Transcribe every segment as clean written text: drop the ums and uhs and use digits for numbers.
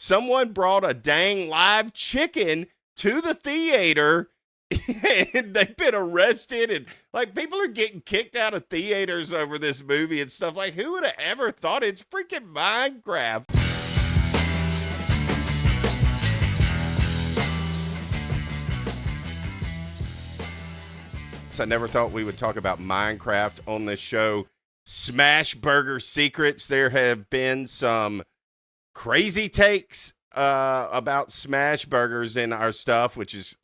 someone brought a dang live chicken to the theater and they've been arrested, and like people are getting kicked out of theaters over this movie and stuff. Like, who would have ever thought? It's freaking Minecraft. I never thought we would talk about Minecraft on this show. Smashburger secrets. There have been some crazy takes about Smashburgers in our stuff, which is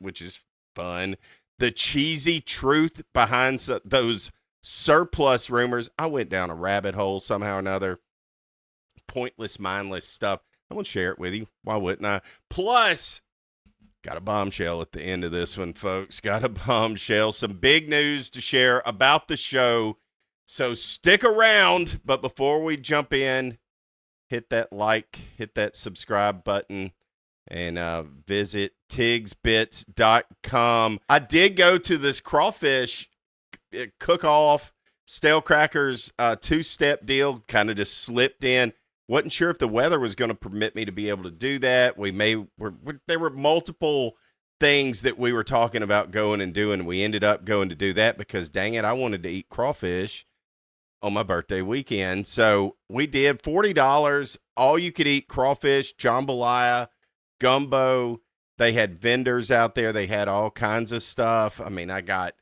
fun. The cheesy truth behind those surplus rumors. I went down a rabbit hole somehow or another. Pointless, mindless stuff. I'm going to share it with you. Why wouldn't I? Plus, got a bombshell at the end of this one, folks. Got a bombshell. Some big news to share about the show. So stick around. But before we jump in, hit that like, hit that subscribe button, and visit tigsbits.com. I did go to this crawfish cook-off, stale crackers, two-step deal, kind of just slipped in. Wasn't sure if the weather was going to permit me to be able to do that. There were multiple things that we were talking about going and doing. We ended up going to do that because, dang it, I wanted to eat crawfish on my birthday weekend. So we did $40, all you could eat crawfish, jambalaya, gumbo. They had vendors out there. They had all kinds of stuff. I mean, I got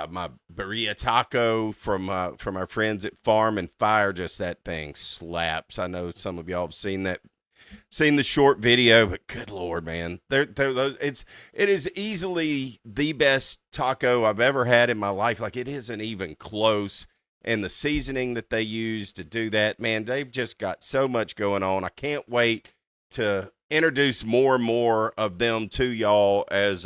my birria taco from our friends at Farm and Fire. Just that thing slaps. I know some of y'all have seen the short video, but good Lord, man, it is easily the best taco I've ever had in my life. Like, it isn't even close. And the seasoning that they use to do that, man, they've just got so much going on. I can't wait to introduce more and more of them to y'all as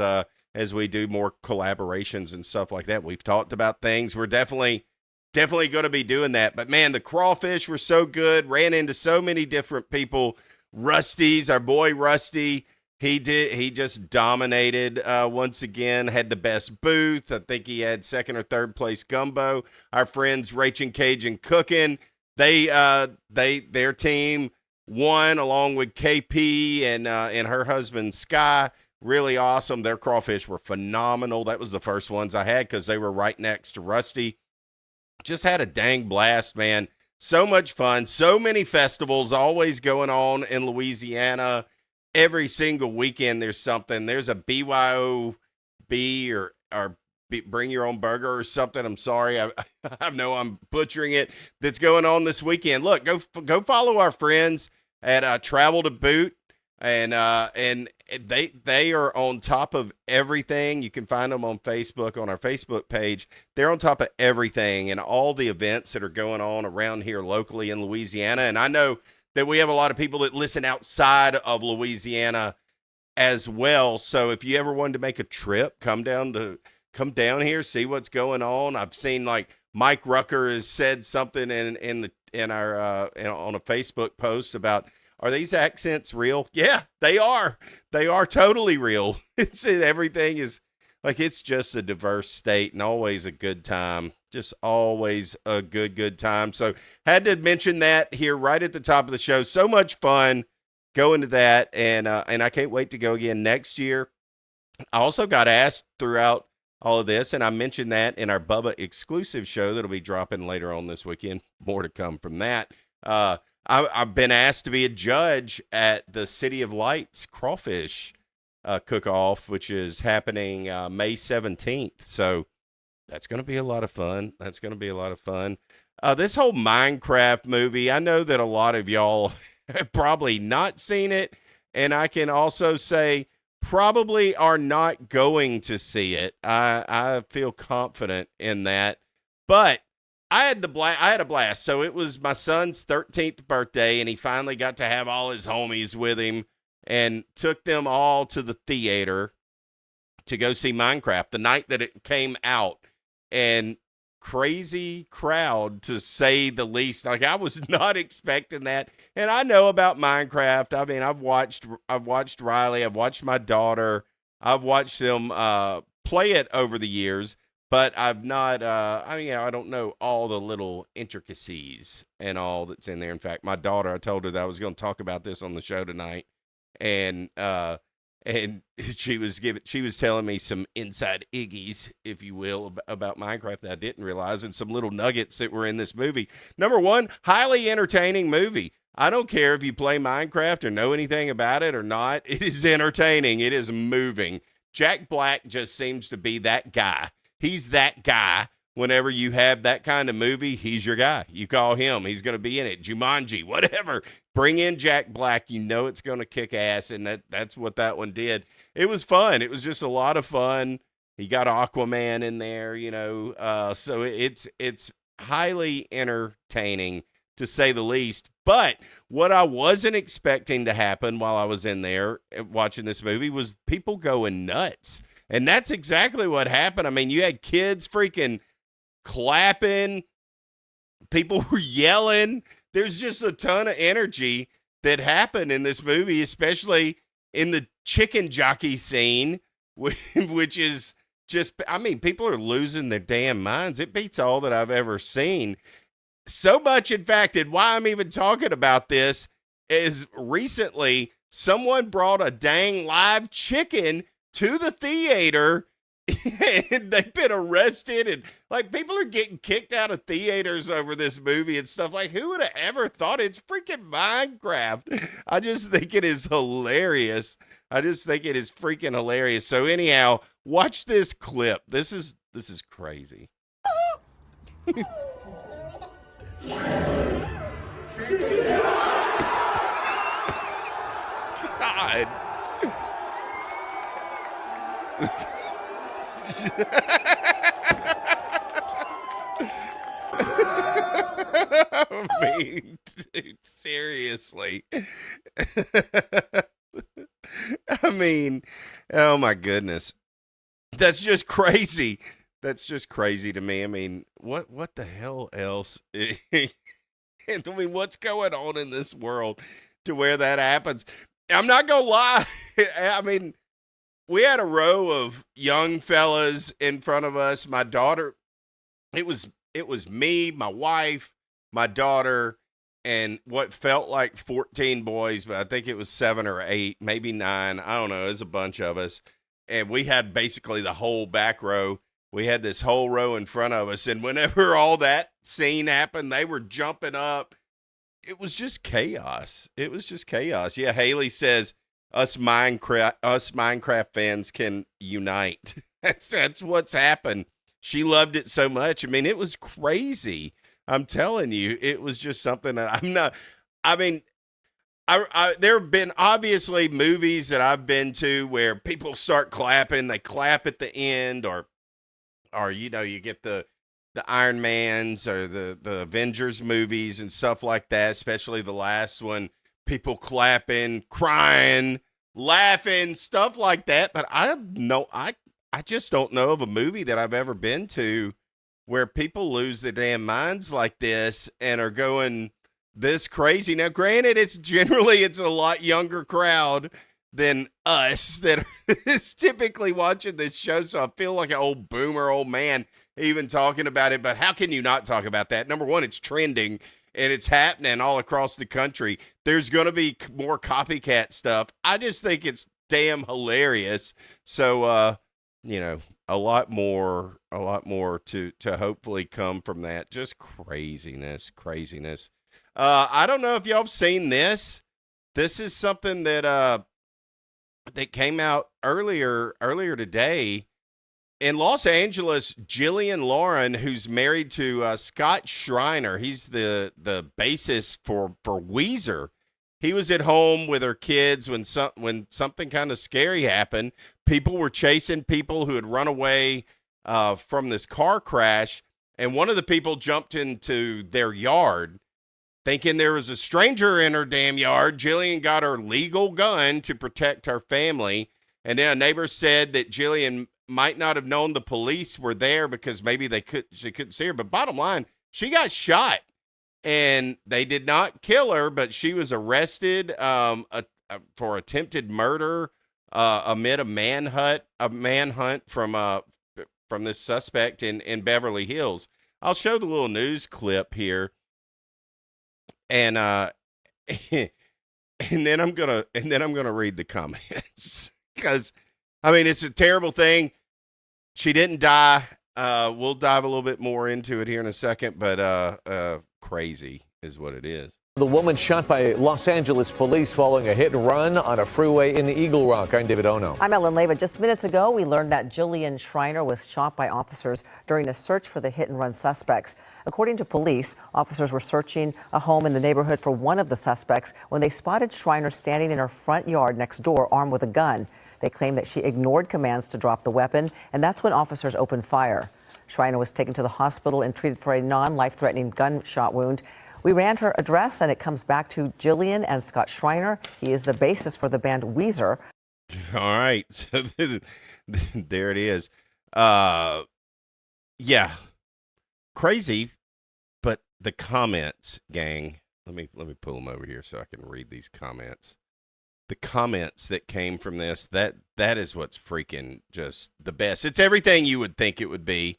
we do more collaborations and stuff like that. We've talked about things. We're definitely going to be doing that. But man, the crawfish were so good. Ran into so many different people. Rusty's, our boy Rusty, he just dominated once again. Had the best booth. I think he had second or third place gumbo. Our friends Rach and Cajun Cooking, their team won along with KP and her husband Sky. Really awesome. Their crawfish were phenomenal. That was the first ones I had because they were right next to Rusty. Just had a dang blast, man. So much fun. So many festivals always going on in Louisiana. Every single weekend there's something. There's a BYOB or Bring Your Own Burger or something. I'm sorry. I know I'm butchering it. That's going on this weekend. Look, go follow our friends at Travel to Boot. And they are on top of everything. You can find them on Facebook, on our Facebook page. They're on top of everything and all the events that are going on around here locally in Louisiana. And I know that we have a lot of people that listen outside of Louisiana as well. So if you ever wanted to make a trip, come down here, see what's going on. I've seen like Mike Rucker has said something on a Facebook post about, are these accents real? Yeah, they are. They are totally real. Everything is like, it's just a diverse state and always a good time. Just always a good time. So had to mention that here right at the top of the show. So much fun going to that. And I can't wait to go again next year. I also got asked throughout all of this, and I mentioned that in our Bubba exclusive show that'll be dropping later on this weekend. More to come from that. I've been asked to be a judge at the City of Lights Crawfish Cook-Off, which is happening May 17th. So that's going to be a lot of fun. This whole Minecraft movie, I know that a lot of y'all have probably not seen it, and I can also say probably are not going to see it. I feel confident in that. But I had a blast. So it was my son's 13th birthday, and he finally got to have all his homies with him and took them all to the theater to go see Minecraft the night that it came out. And crazy crowd, to say the least. Like, I was not expecting that. And I know about Minecraft. I mean, I've watched Riley. I've watched my daughter. I've watched them play it over the years. but I've not. I don't know all the little intricacies and all that's in there. In fact, my daughter, I told her that I was going to talk about this on the show tonight, and she was telling me some inside iggies, if you will, about Minecraft that I didn't realize, and some little nuggets that were in this movie. Number one, highly entertaining movie. I don't care if you play Minecraft or know anything about it or not. It is entertaining. It is moving. Jack Black just seems to be that guy. He's that guy. Whenever you have that kind of movie, he's your guy. You call him. He's going to be in it. Jumanji, whatever. Bring in Jack Black. You know it's going to kick ass, and that's what that one did. It was fun. It was just a lot of fun. He got Aquaman in there, so it's highly entertaining, to say the least. But what I wasn't expecting to happen while I was in there watching this movie was people going nuts. And that's exactly what happened. I mean, you had kids freaking clapping. People were yelling. There's just a ton of energy that happened in this movie, especially in the chicken jockey scene, which is just, I mean, people are losing their damn minds. It beats all that I've ever seen. So much, in fact, and why I'm even talking about this is recently someone brought a dang live chicken to the theater, and they've been arrested, and like people are getting kicked out of theaters over this movie and stuff. Like, who would have ever thought? It's freaking Minecraft. I just think it is hilarious. I just think it is freaking hilarious. So anyhow, watch this clip. This is crazy. God. I mean, dude, seriously. I mean, oh my goodness. That's just crazy. That's just crazy to me. I mean, what the hell else? I mean, what's going on in this world to where that happens? I'm not gonna lie. I mean, we had a row of young fellas in front of us. My daughter, it was me, my wife, my daughter, and what felt like 14 boys, but I think it was 7 or 8, maybe 9. I don't know. It was a bunch of us. And we had basically the whole back row. We had this whole row in front of us. And whenever all that scene happened, they were jumping up. It was just chaos. It was just chaos. Yeah, Haley says, us Minecraft fans can unite. That's what's happened. She loved it so much. I mean, it was crazy. I'm telling you, it was just something that there have been obviously movies that I've been to where people start clapping, they clap at the end, or you get the Iron Mans or the Avengers movies and stuff like that, especially the last one, people clapping, crying, laughing, stuff like that. But I just don't know of a movie that I've ever been to where people lose their damn minds like this and are going this crazy. Now, granted, it's a lot younger crowd than us that is typically watching this show, so I feel like an old boomer, old man, even talking about it. But how can you not talk about that? Number one, it's trending, and it's happening all across the country. There's going to be more copycat stuff. I just think it's damn hilarious. So, a lot more to hopefully come from that. Just craziness. I don't know if y'all have seen this. This is something that came out earlier today in Los Angeles. Jillian Lauren, who's married to Scott Schreiner, he's the bassist for Weezer. He was at home with her kids when something kind of scary happened. People were chasing people who had run away from this car crash, and one of the people jumped into their yard thinking there was a stranger in her damn yard. Jillian got her legal gun to protect her family, and then a neighbor said that Jillian might not have known the police were there because maybe she couldn't see her. But bottom line, she got shot. And they did not kill her, but she was arrested for attempted murder amid a manhunt from this suspect in Beverly Hills. I'll show the little news clip here, and and then I'm gonna read the comments because I mean it's a terrible thing. She didn't die. We'll dive a little bit more into it here in a second, but crazy is what it is. The woman shot by Los Angeles police following a hit and run on a freeway in Eagle Rock. I'm David Ono. I'm Ellen Leva. Just minutes ago, we learned that Jillian Schreiner was shot by officers during a search for the hit and run suspects. According to police, officers were searching a home in the neighborhood for one of the suspects when they spotted Schreiner standing in her front yard next door, armed with a gun. They claim that she ignored commands to drop the weapon, and that's when officers opened fire. Schreiner was taken to the hospital and treated for a non-life-threatening gunshot wound. We ran her address, and it comes back to Jillian and Scott Schreiner. He is the bassist for the band Weezer. All right. So there it is. Yeah. Crazy, but the comments, gang. Let me pull them over here so I can read these comments. The comments that came from this, that is what's freaking just the best. It's everything you would think it would be.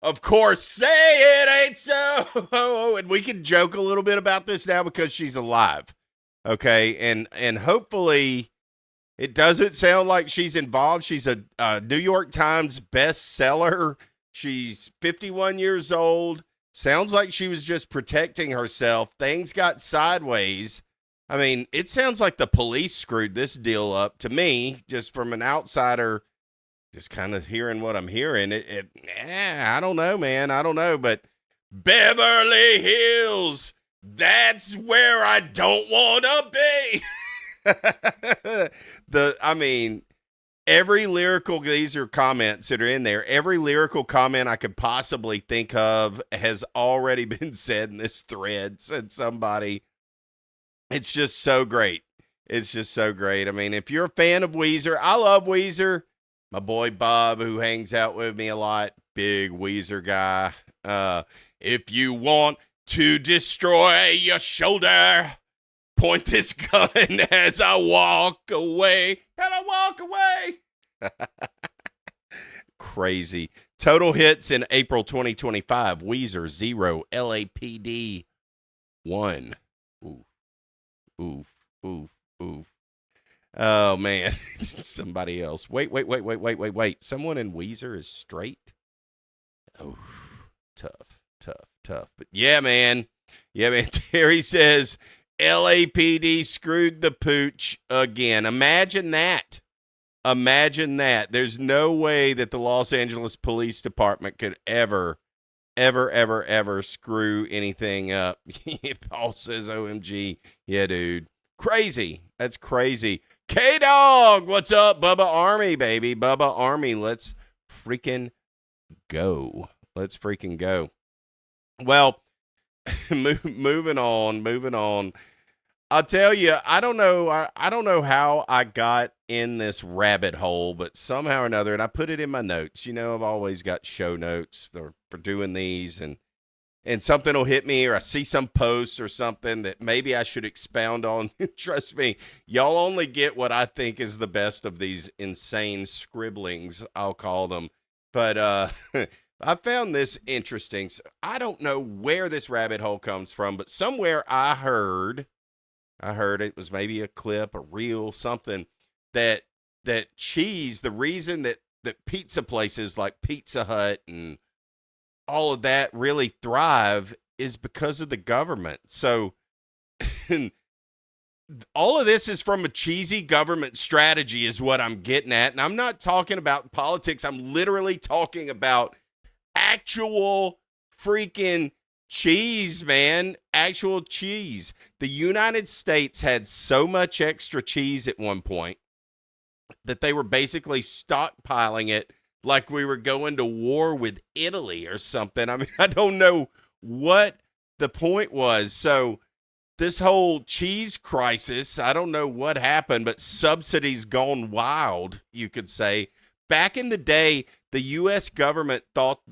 Of course, say it ain't so. And we can joke a little bit about this now because she's alive. Okay. And hopefully it doesn't sound like she's involved. She's a New York Times bestseller. She's 51 years old. Sounds like she was just protecting herself. Things got sideways. I mean, it sounds like the police screwed this deal up to me, just from an outsider. Just kind of hearing what I'm hearing. I don't know, man. I don't know. But Beverly Hills, that's where I don't want to be. I mean, every lyrical, these are comments that are in there. Every lyrical comment I could possibly think of has already been said in this thread, said somebody. It's just so great. It's just so great. I mean, if you're a fan of Weezer, I love Weezer. My boy Bob, who hangs out with me a lot, big Weezer guy. If you want to destroy your shoulder, point this gun as I walk away. And I walk away. Crazy. Total hits in April 2025. Weezer 0, LAPD 1. Oof, oof, oof, oof. Oh, man. Somebody else. Wait. Someone in Weezer is straight? Oh, tough. But yeah, man. Terry says LAPD screwed the pooch again. Imagine that. There's no way that the Los Angeles Police Department could ever screw anything up. Paul says, OMG. Yeah, dude. Crazy. That's crazy. K-Dog, what's up? Bubba Army, baby. Bubba Army. Let's freaking go. Well, moving on. I'll tell you, I don't know how I got in this rabbit hole, but somehow or another, and I put it in my notes. You know, I've always got show notes for doing these, and something will hit me, or I see some post or something that maybe I should expound on. Trust me, y'all only get what I think is the best of these insane scribblings, I'll call them. But I found this interesting. So I don't know where this rabbit hole comes from, but somewhere I heard it was maybe a clip, a reel, something that cheese, the reason that pizza places like Pizza Hut and all of that really thrive is because of the government. So all of this is from a cheesy government strategy is what I'm getting at. And I'm not talking about politics. I'm literally talking about actual freaking cheese, man. Actual cheese. The United States had so much extra cheese at one point that they were basically stockpiling it like we were going to war with Italy or something. I mean, I don't know what the point was. So this whole cheese crisis, I don't know what happened, but subsidies gone wild, you could say. Back in the day, the U.S. government thought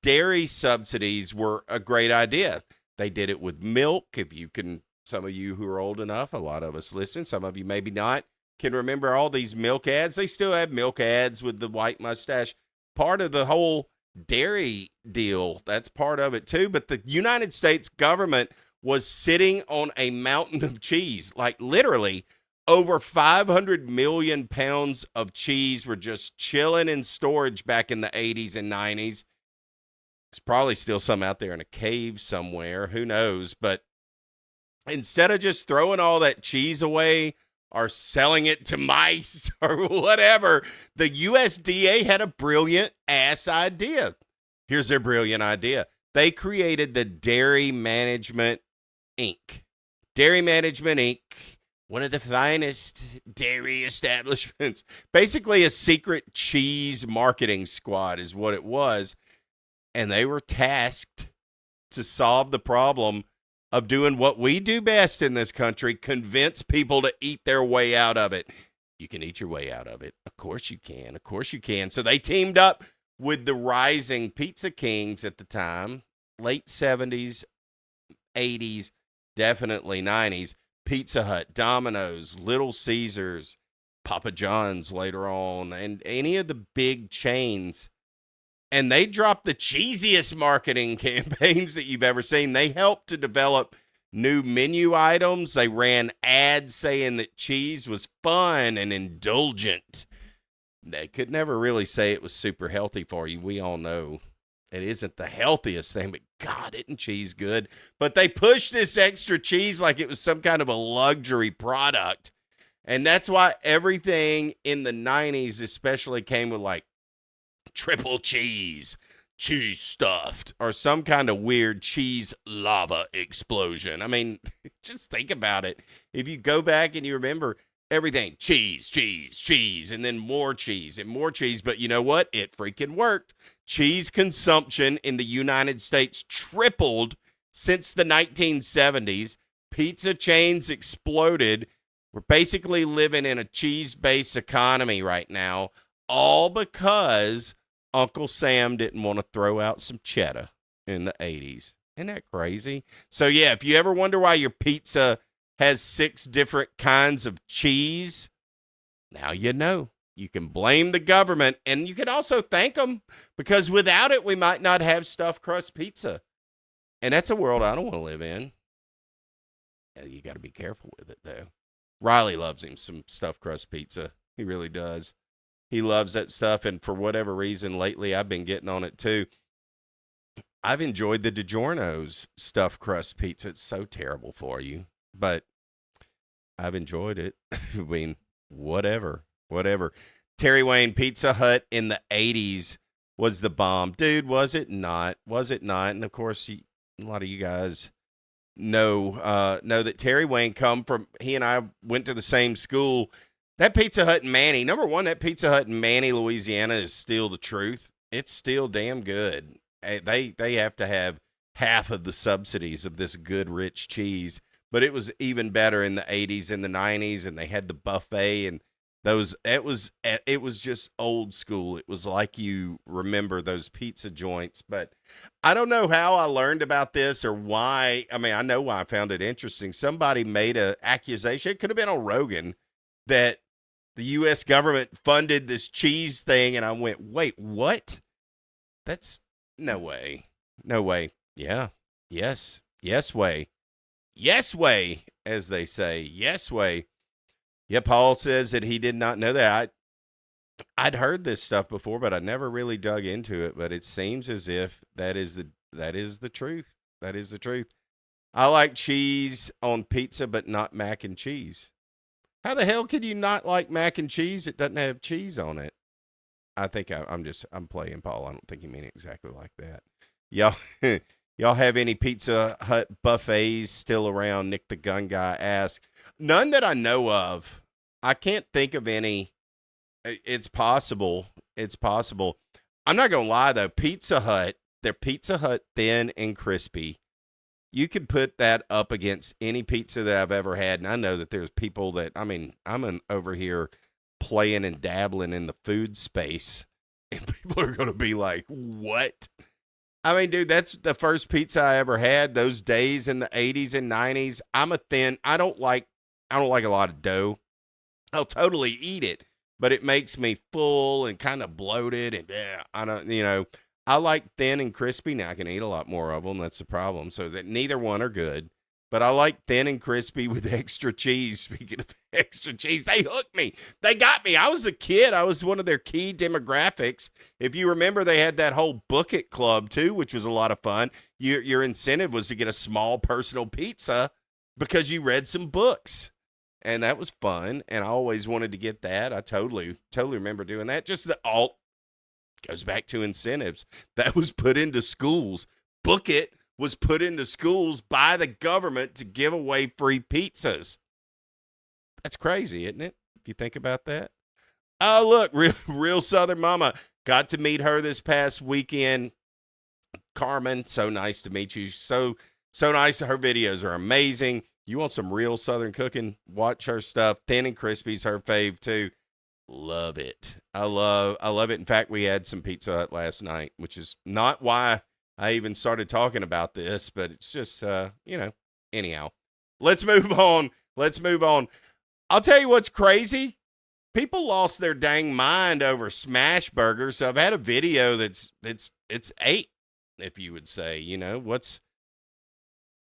dairy subsidies were a great idea. They did it with milk. If you can, some of you who are old enough, a lot of us listen, some of you maybe not, can remember all these milk ads. They still have milk ads with the white mustache. part of the whole dairy deal. That's part of it too. But the United States government was sitting on a mountain of cheese, like literally over 500 million pounds of cheese were just chilling in storage back in the 80s and 90s. There's probably still some out there in a cave somewhere. Who knows? But instead of just throwing all that cheese away or selling it to mice or whatever, the USDA had a brilliant ass idea. Here's their brilliant idea. They created the Dairy Management Inc. Dairy Management Inc., one of the finest dairy establishments. Basically a secret cheese marketing squad is what it was. And they were tasked to solve the problem of doing what we do best in this country, convince people to eat their way out of it. You can eat your way out of it. Of course you can. Of course you can. So they teamed up with the rising pizza kings at the time, late 70s, 80s, definitely 90s. Pizza Hut, Domino's, Little Caesars, Papa John's later on, and any of the big chains. And they dropped the cheesiest marketing campaigns that you've ever seen. They helped to develop new menu items. They ran ads saying that cheese was fun and indulgent. They could never really say it was super healthy for you. We all know it isn't the healthiest thing, but God, isn't cheese good? But they pushed this extra cheese like it was some kind of a luxury product. And that's why everything in the 90s especially came with like triple cheese stuffed, or some kind of weird cheese lava explosion. I mean, just think about it. If you go back and you remember everything, cheese, and then more cheese and more cheese. But you know what? It freaking worked. Cheese consumption in the United States tripled since the 1970s. Pizza chains exploded. We're basically living in a cheese-based economy right now, all because Uncle Sam didn't want to throw out some cheddar in the 80s. Isn't that crazy? So, yeah, if you ever wonder why your pizza has 6 different kinds of cheese, now you know. You can blame the government, and you can also thank them, because without it, we might not have stuffed crust pizza. And that's a world I don't want to live in. Yeah, you got to be careful with it, though. Riley loves him some stuffed crust pizza. He really does. He loves that stuff, and for whatever reason, lately I've been getting on it too. I've enjoyed the DiGiorno's stuffed crust pizza. It's so terrible for you, but I've enjoyed it. I mean, whatever. Terry Wayne, Pizza Hut in the 80s was the bomb. Dude, was it not? Was it not? And, of course, a lot of you guys know that Terry Wayne he and I went to the same school. That Pizza Hut in Manny, number one, that Pizza Hut in Manny, Louisiana is still the truth. It's still damn good. They have to have half of the subsidies of this good, rich cheese. But it was even better in the 80s and the 90s, and they had the buffet and those. It was just old school. It was like you remember those pizza joints. But I don't know how I learned about this or why. I mean, I know why I found it interesting. Somebody made an accusation. It could have been on Rogan that the U.S. government funded this cheese thing, and I went, wait, what? That's no way. No way. Yeah. Yes. Yes way. Yes way, as they say. Yes way. Yeah, Paul says that he did not know that. I'd heard this stuff before, but I never really dug into it. But it seems as if that is the truth. That is the truth. I like cheese on pizza, but not mac and cheese. How the hell could you not like mac and cheese? It doesn't have cheese on it. I think I'm playing Paul. I don't think you mean it exactly like that. Y'all have any Pizza Hut buffets still around? Nick the Gun Guy asks. None that I know of. I can't think of any. It's possible. It's possible. I'm not going to lie, though. Pizza Hut, their Pizza Hut thin and crispy. You could put that up against any pizza that I've ever had. And I know that there's people that, I mean, over here playing and dabbling in the food space. And people are going to be like, what? I mean, dude, that's the first pizza I ever had. Those days in the 80s and 90s. I don't like a lot of dough. I'll totally eat it. but it makes me full and kind of bloated. And I don't, I like thin and crispy. Now I can eat a lot more of them. That's the problem. So that neither one are good. But I like thin and crispy with extra cheese. Speaking of extra cheese, they hooked me. They got me. I was a kid. I was one of their key demographics. If you remember, they had that whole Book It Club, too, which was a lot of fun. Your incentive was to get a small personal pizza because you read some books. And that was fun. And I always wanted to get that. I totally remember doing that. Just the alt goes back to incentives. That was put into schools. Book It was put into schools by the government to give away free pizzas. That's crazy, isn't it? If you think about that. Oh, look, real Southern Mama. Got to meet her this past weekend. Carmen, so nice to meet you. So nice. Her videos are amazing. You want some real Southern cooking? Watch her stuff. Thin and Crispy's her fave too. Love it. I love it. In fact, we had some Pizza Hut last night, which is not why I even started talking about this, but it's just, anyhow. Let's move on. I'll tell you what's crazy. People lost their dang mind over Smashburger. So I've had a video it's 8, if you would say,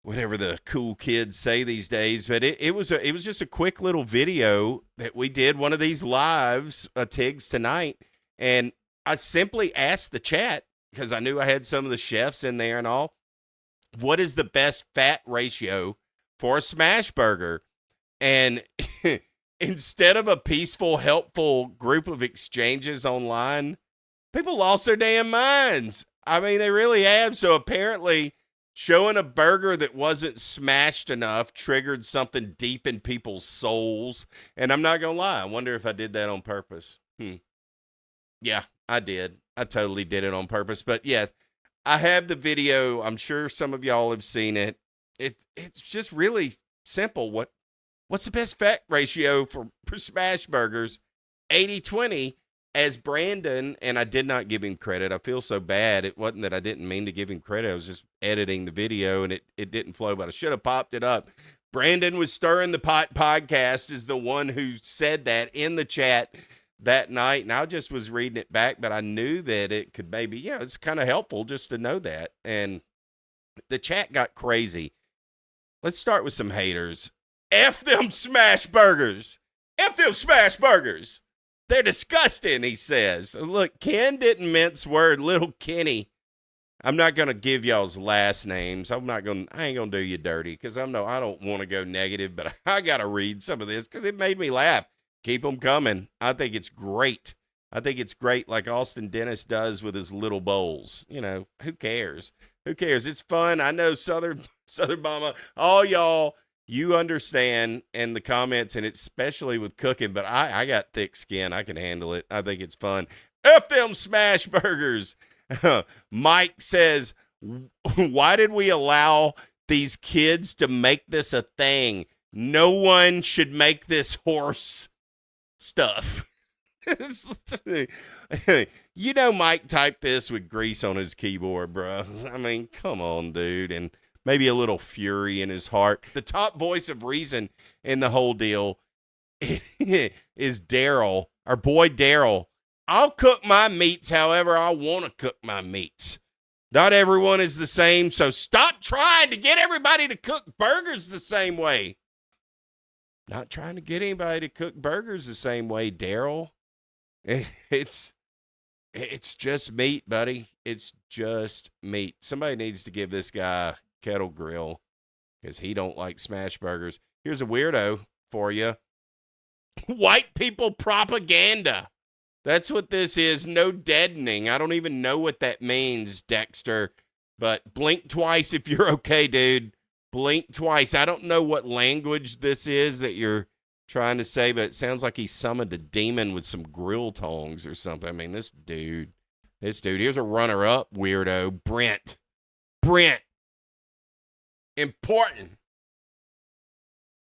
whatever the cool kids say these days. But it was just a quick little video that we did, one of these lives, Tigs Tonight. And I simply asked the chat, because I knew I had some of the chefs in there and all, what is the best fat ratio for a Smashburger? And instead of a peaceful, helpful group of exchanges online, people lost their damn minds. I mean, they really have. So apparently showing a burger that wasn't smashed enough triggered something deep in people's souls. And I'm not going to lie. I wonder if I did that on purpose. Yeah, I did. I totally did it on purpose. But yeah, I have the video. I'm sure some of y'all have seen it. It's just really simple. What's the best fat ratio for Smashburgers? 80-20, as Brandon, and I did not give him credit. I feel so bad. It wasn't that I didn't mean to give him credit. I was just editing the video, and it didn't flow, but I should have popped it up. Brandon was Stirring the Pot podcast is the one who said that in the chat that night, and I just was reading it back, but I knew that it could maybe, it's kind of helpful just to know that. And the chat got crazy. Let's start with some haters. F them Smashburgers. F them Smashburgers. They're disgusting, he says. Look, Ken didn't mince word. Little Kenny. I'm not going to give y'all's last names. I ain't going to do you dirty because I don't want to go negative, but I got to read some of this because it made me laugh. Keep them coming. I think it's great. Like Austin Dennis does with his little bowls. Who cares? It's fun. I know Southern Mama, all y'all, you understand in the comments, and it's especially with cooking, but I got thick skin. I can handle it. I think it's fun. F them Smashburgers. Mike says, why did we allow these kids to make this a thing? No one should make this horse stuff. Mike typed this with grease on his keyboard, bro. I mean, come on, dude. And maybe a little fury in his heart. The top voice of reason in the whole deal is Daryl, our boy Daryl. I'll cook my meats however I want to cook my meats. Not everyone is the same, so stop trying to get everybody to cook burgers the same way. Not trying to get anybody to cook burgers the same way, Daryl. It's just meat, buddy. It's just meat. Somebody needs to give this guy Kettle Grill because he don't like Smashburgers. Here's a weirdo for you. White people propaganda. That's what this is. No deadening. I don't even know what that means, Dexter. But blink twice if you're okay, dude. Blink twice. I don't know what language this is that you're trying to say, but it sounds like he summoned a demon with some grill tongs or something. I mean, this dude. Here's a runner-up weirdo. Brent. Important.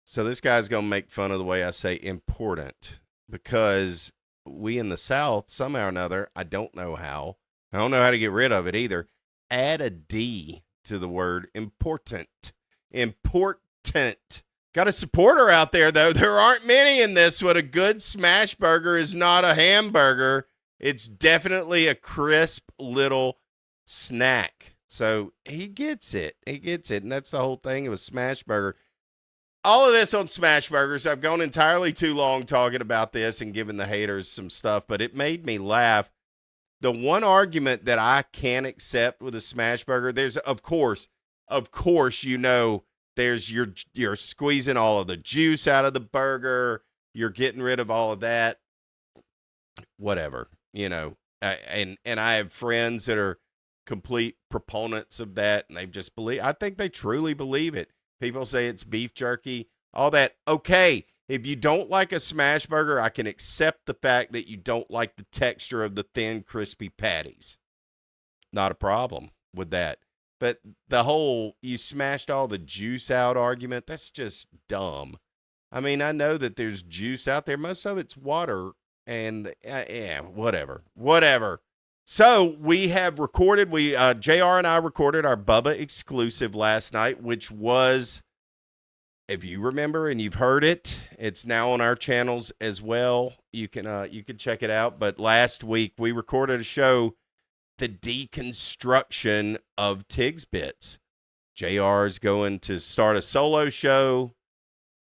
So this guy's going to make fun of the way I say important because we in the South, somehow or another, I don't know how to get rid of it either, add a D to the word important. Important. Got a supporter out there, though. There aren't many in this one. A good Smashburger is not a hamburger. It's definitely a crisp little snack. So he gets it. He gets it. And that's the whole thing. It was Smashburger. All of this on Smashburgers. I've gone entirely too long talking about this and giving the haters some stuff, but it made me laugh. The one argument that I can't accept with a Smashburger, there's, of course, there's you're squeezing all of the juice out of the burger. You're getting rid of all of that. Whatever, and I have friends that are complete proponents of that, and they just believe. I think they truly believe it. People say it's beef jerky, all that. Okay, if you don't like a Smashburger, I can accept the fact that you don't like the texture of the thin, crispy patties. Not a problem with that. But the whole you smashed all the juice out argument, that's just dumb. I mean, I know that there's juice out there. Most of it's water. And yeah, whatever. So we have recorded, JR and I recorded our Bubba exclusive last night, which was, if you remember and you've heard it, it's now on our channels as well. You can check it out. But last week we recorded a show, the deconstruction of Tigs Bits. JR is going to start a solo show.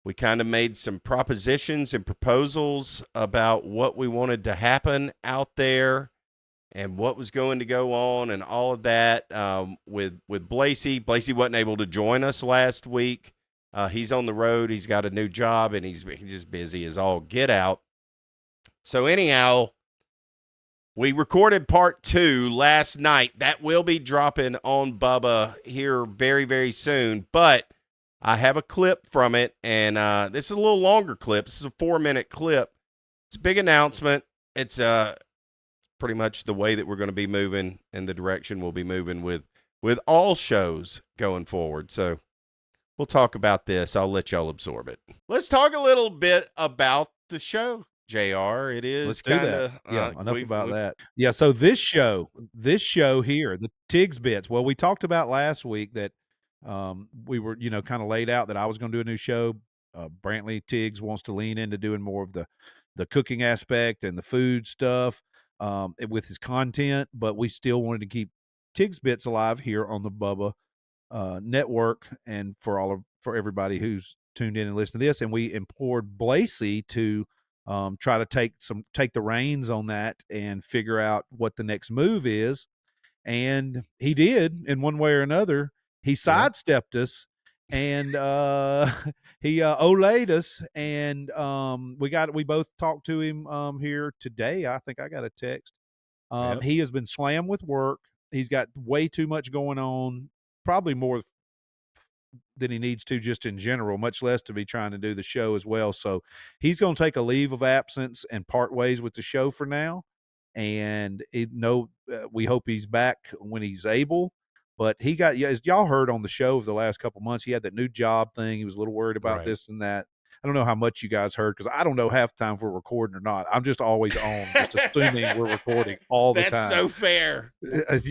We kind of made some propositions and proposals about what we wanted to happen out there and what was going to go on and all of that with Blasi. Blasi wasn't able to join us last week. He's on the road. He's got a new job, and he's just busy as all get out. So anyhow, we recorded part 2 last night. That will be dropping on Bubba here very, very soon. But I have a clip from it, and this is a little longer clip. This is a 4-minute clip. It's a big announcement. It's pretty much the way that we're going to be moving and the direction we'll be moving with all shows going forward. So we'll talk about this. I'll let y'all absorb it. Let's talk a little bit about the show, JR. It is kind of enough about that. Yeah, so this show here, the Tigs Bits. Well, we talked about last week that we were, kind of laid out that I was going to do a new show. Brantley Tiggs wants to lean into doing more of the cooking aspect and the food stuff with his content, but we still wanted to keep Tigs Bits alive here on the Bubba network and for everybody who's tuned in and listened to this. And we implored Blasi to try to take the reins on that and figure out what the next move is. And he did in one way or another. He sidestepped us and he olayed us, and we both talked to him here today. I think I got a text. He has been slammed with work. He's got way too much going on, probably more than he needs to just in general, much less to be trying to do the show as well. So he's going to take a leave of absence and part ways with the show for now. And we hope he's back when he's able. But he got, as y'all heard on the show over the last couple months, he had that new job thing. He was a little worried about this and that. I don't know how much you guys heard, because I don't know half the time if we're recording or not. I'm just always on, just assuming we're recording all the time. That's so fair.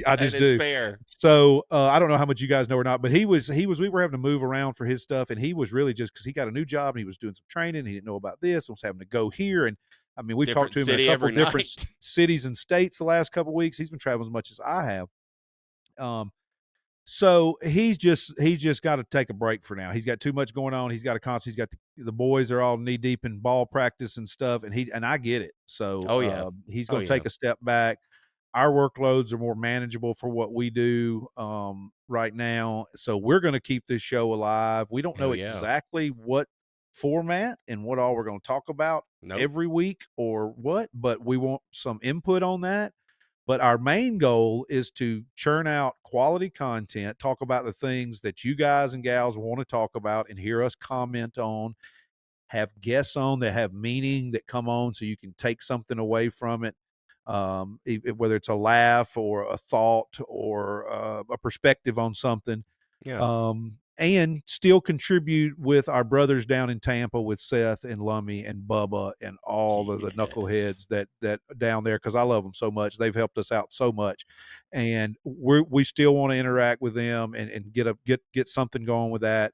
I just do. Fair. So I don't know how much you guys know or not, but we were having to move around for his stuff, and he was really just, because he got a new job and he was doing some training. He didn't know about this and was having to go here. And I mean, we've talked to him in a couple different cities and states the last couple of weeks. He's been traveling as much as I have. So he's just got to take a break for now. He's got too much going on. He's got a concert. He's got the boys are all knee deep in ball practice and stuff. And I get it. So he's going to take a step back. Our workloads are more manageable for what we do right now. So we're going to keep this show alive. We don't know exactly what format and what all we're going to talk about every week or what, but we want some input on that. But our main goal is to churn out quality content, talk about the things that you guys and gals want to talk about and hear us comment on, have guests on that have meaning, that come on so you can take something away from it, whether it's a laugh or a thought or a perspective on something. And still contribute with our brothers down in Tampa with Seth and Lummy and Bubba and all of the knuckleheads that down there, because I love them so much. They've helped us out so much, and we still want to interact with them and get something going with that.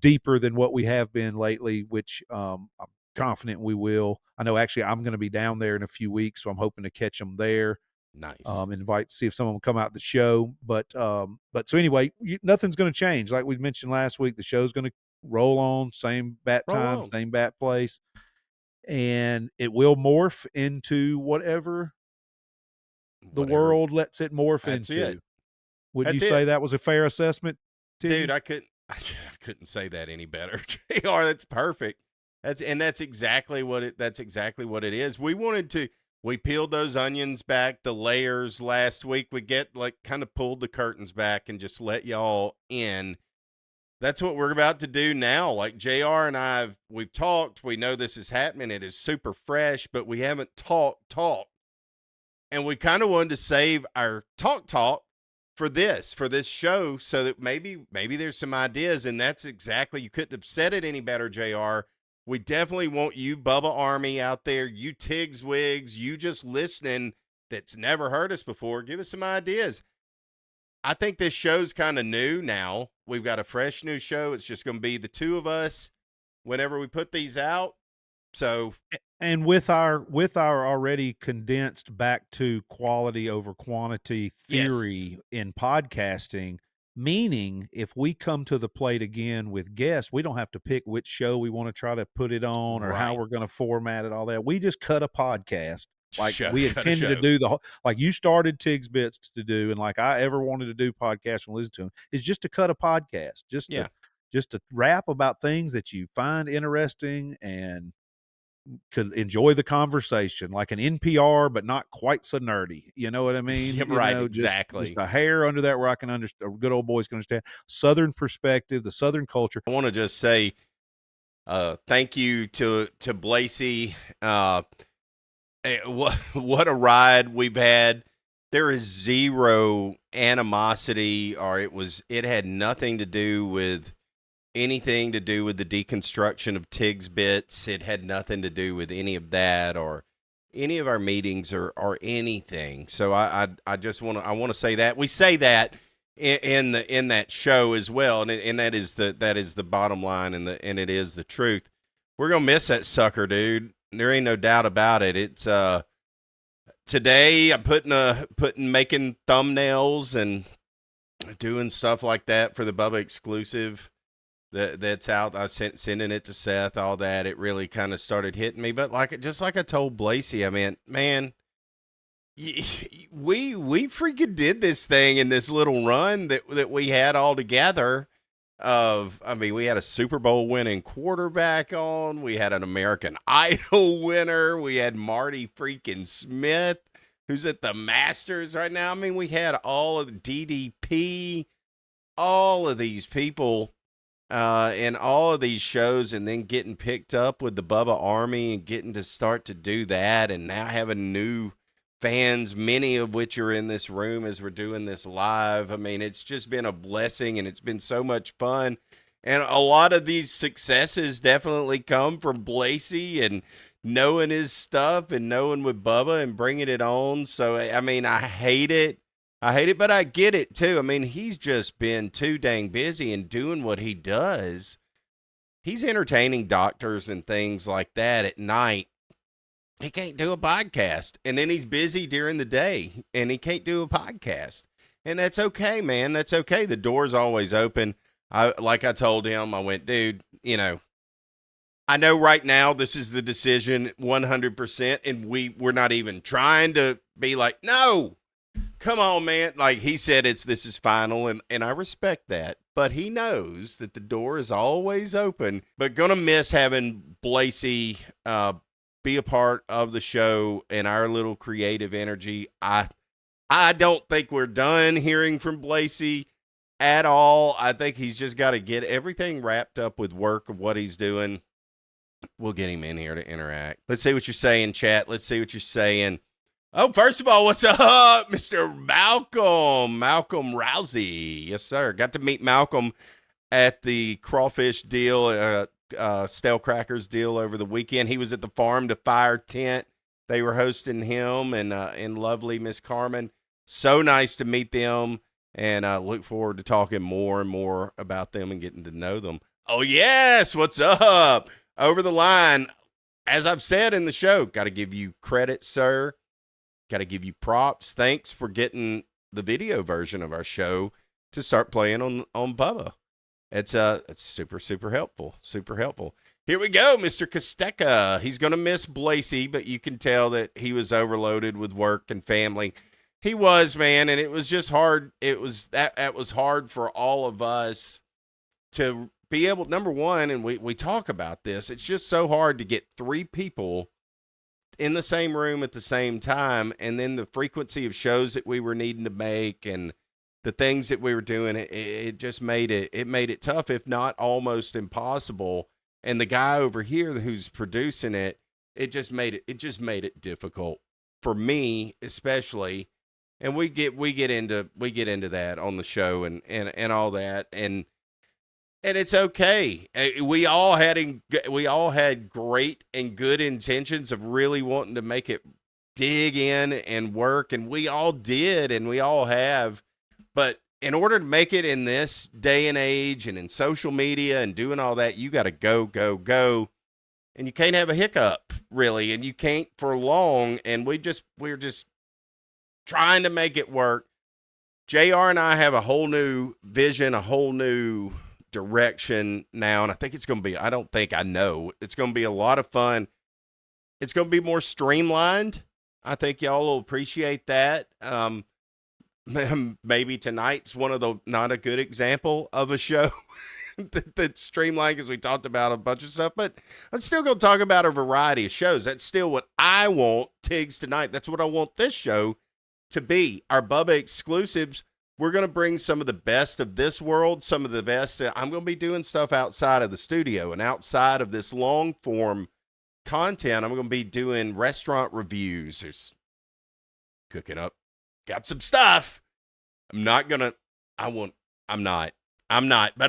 deeper than what we have been lately, which I'm confident we will. I know actually I'm going to be down there in a few weeks, so I'm hoping to catch them there. Nice. See if someone will come out the show. But so anyway, nothing's going to change. Like we mentioned last week, the show's going to roll on, same bat time, same bat place, and it will morph into whatever the world lets it morph into. Would you say that was a fair assessment, Tiggy? Dude? I couldn't say that any better. JR, that's perfect. That's exactly what it is. We peeled those onions back, the layers last week. We kind of pulled the curtains back and just let y'all in. That's what we're about to do now. Like JR and we've talked. We know this is happening. It is super fresh, but we haven't talked. And we kind of wanted to save our talk for this show, so that maybe there's some ideas. And that's exactly, you couldn't have said it any better, JR. We definitely want you, Bubba Army, out there, you Tigs Wigs, you just listening that's never heard us before. Give us some ideas. I think this show's kind of new now. We've got a fresh new show. It's just going to be the two of us whenever we put these out. So, and with our already condensed back to quality over quantity theory in podcasting, meaning if we come to the plate again with guests, we don't have to pick which show we want to try to put it on or how we're going to format it, all that. We just cut a podcast. Like we intended to do like you started Tigs Bits to do, and like I ever wanted to do podcasts and listen to them, is just to cut a podcast, just to rap about things that you find interesting and could enjoy the conversation, like an NPR, but not quite so nerdy. You know what I mean? Yeah, exactly. Just a hair under that where I can understand, good old boys can understand Southern perspective, the Southern culture. I want to just say thank you to Blasi. What a ride we've had. There is zero animosity, or it had nothing to do with anything to do with the deconstruction of Tigs Bits. It had nothing to do with any of that or any of our meetings or anything. So I just want to say that we say that in that show as well, and that is the bottom line, and it is the truth. We're gonna miss that sucker, dude. There ain't no doubt about it. It's today I'm making thumbnails and doing stuff like that for the Bubba exclusive that's out. I sending it to Seth, all that. It really kind of started hitting me. But just like I told Blasi, I mean, man, we freaking did this thing in this little run that we had all together. We had a Super Bowl winning quarterback on. We had an American Idol winner. We had Marty freaking Smith, who's at the Masters right now. I mean, we had all of the DDP, all of these people in all of these shows, and then getting picked up with the Bubba Army and getting to start to do that, and now having new fans, many of which are in this room as we're doing this live. I mean, it's just been a blessing, and it's been so much fun. And a lot of these successes definitely come from Blasi and knowing his stuff and knowing with Bubba and bringing it on. So, I mean, I hate it, but I get it too. I mean, he's just been too dang busy and doing what he does. He's entertaining doctors and things like that at night. He can't do a podcast. And then he's busy during the day and he can't do a podcast. And that's okay, man. That's okay. The door's always open. Like I told him, I went, dude, I know right now this is the decision 100%. And we're not even trying to be like, no, come on, man. Like he said, this is final. And I respect that. But he knows that the door is always open. But gonna miss having Blasi be a part of the show and our little creative energy. I don't think we're done hearing from Blasi at all. I think he's just got to get everything wrapped up with work of what he's doing. We'll get him in here to interact. Let's see what you're saying, chat. Let's see what you're saying. Oh, first of all, what's up, Mr. Malcolm Rousey? Yes, sir. Got to meet Malcolm at the crawfish deal, stale crackers deal over the weekend. He was at the Farm to Fire tent. They were hosting him and lovely Miss Carmen. So nice to meet them and I look forward to talking more and more about them and getting to know them. Oh, yes. What's up? Over the line. As I've said in the show, got to give you credit, sir. Got to give you props. Thanks for getting the video version of our show to start playing on Bubba. It's super, super helpful. Super helpful. Here we go, Mr. Kosteka. He's going to miss Blasi, but you can tell that he was overloaded with work and family. He was, man, and it was just hard. It was that was hard for all of us to be able, number one, and we talk about this, it's just so hard to get 3 people in the same room at the same time, and then the frequency of shows that we were needing to make and the things that we were doing, it just made it tough, if not almost impossible. And the guy over here who's producing it, it just made it difficult for me, especially. And we get into that on the show and all that, and it's okay. We all had great and good intentions of really wanting to make it dig in and work, and we all did, and we all have. But in order to make it in this day and age and in social media and doing all that, you got to go. And you can't have a hiccup, really, and you can't for long. And we're just trying to make it work. JR and I have a whole new vision, a whole new direction now. And I think it's going to be, I know it's going to be a lot of fun. It's going to be more streamlined. I think y'all will appreciate that. Maybe tonight's not a good example of a show that's streamlined, because we talked about a bunch of stuff, but I'm still going to talk about a variety of shows. That's still what I want Tigs Tonight. That's what I want this show to be. Our Bubba exclusives, we're going to bring some of the best of this world, some of the best. I'm going to be doing stuff outside of the studio and outside of this long form content. I'm going to be doing restaurant reviews. There's cooking up. Got some stuff. I'm not, but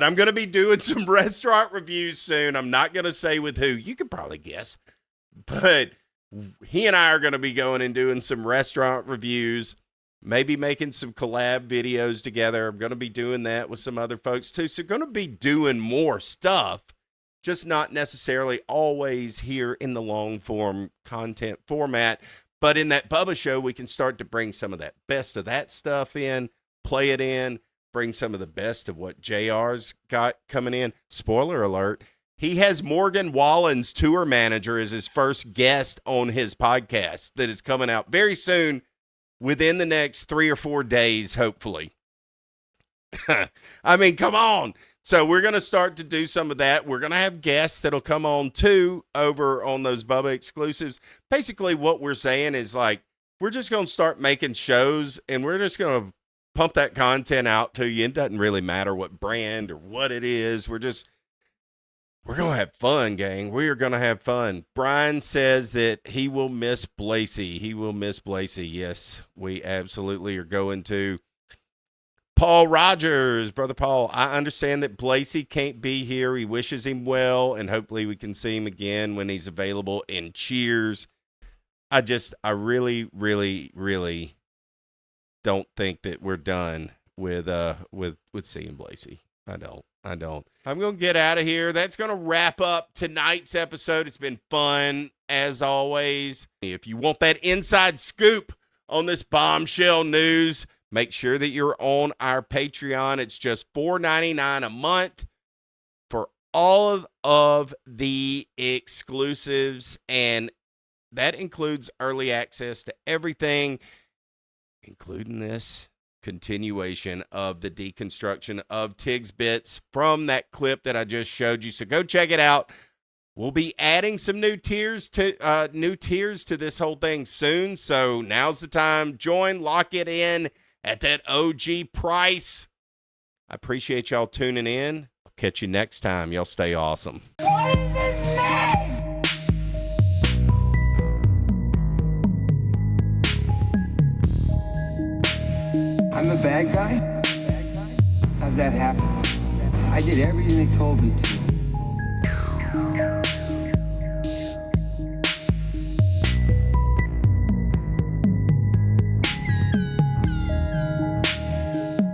I'm going to be doing some restaurant reviews soon. I'm not going to say with who. You can probably guess. But he and I are going to be going and doing some restaurant reviews, maybe making some collab videos together. I'm going to be doing that with some other folks too. So going to be doing more stuff, just not necessarily always here in the long form content format. But in that Bubba show, we can start to bring some of that best of that stuff in, play it in, bring some of the best of what JR's got coming in. Spoiler alert, he has Morgan Wallen's tour manager as his first guest on his podcast that is coming out very soon, within the next 3 or 4 days, hopefully. I mean, come on. So we're going to start to do some of that. We're going to have guests that'll come on too over on those Bubba exclusives. Basically what we're saying is, like, we're just going to start making shows and we're just going to pump that content out to you. It doesn't really matter what brand or what it is. We're going to have fun, gang. We are going to have fun. Brian says that he will miss Blasi. He will miss Blasi. Yes, we absolutely are going to. Paul Rogers, Brother Paul, I understand that Blasi can't be here. He wishes him well, and hopefully we can see him again when he's available. And cheers. I really, really, really don't think that we're done with seeing Blasi. I don't. I'm going to get out of here. That's going to wrap up tonight's episode. It's been fun, as always. If you want that inside scoop on this bombshell news, make sure that you're on our Patreon. It's just $4.99 a month for all of the exclusives, and that includes early access to everything, including this continuation of the deconstruction of Tigs Bits from that clip that I just showed you. So go check it out. We'll be adding some new tiers to this whole thing soon. So now's the time. Join, lock it in at that OG price. I appreciate y'all tuning in. I'll catch you next time. Y'all stay awesome. What is his name? I'm a bad guy? How'd that happen? I did everything they told me to.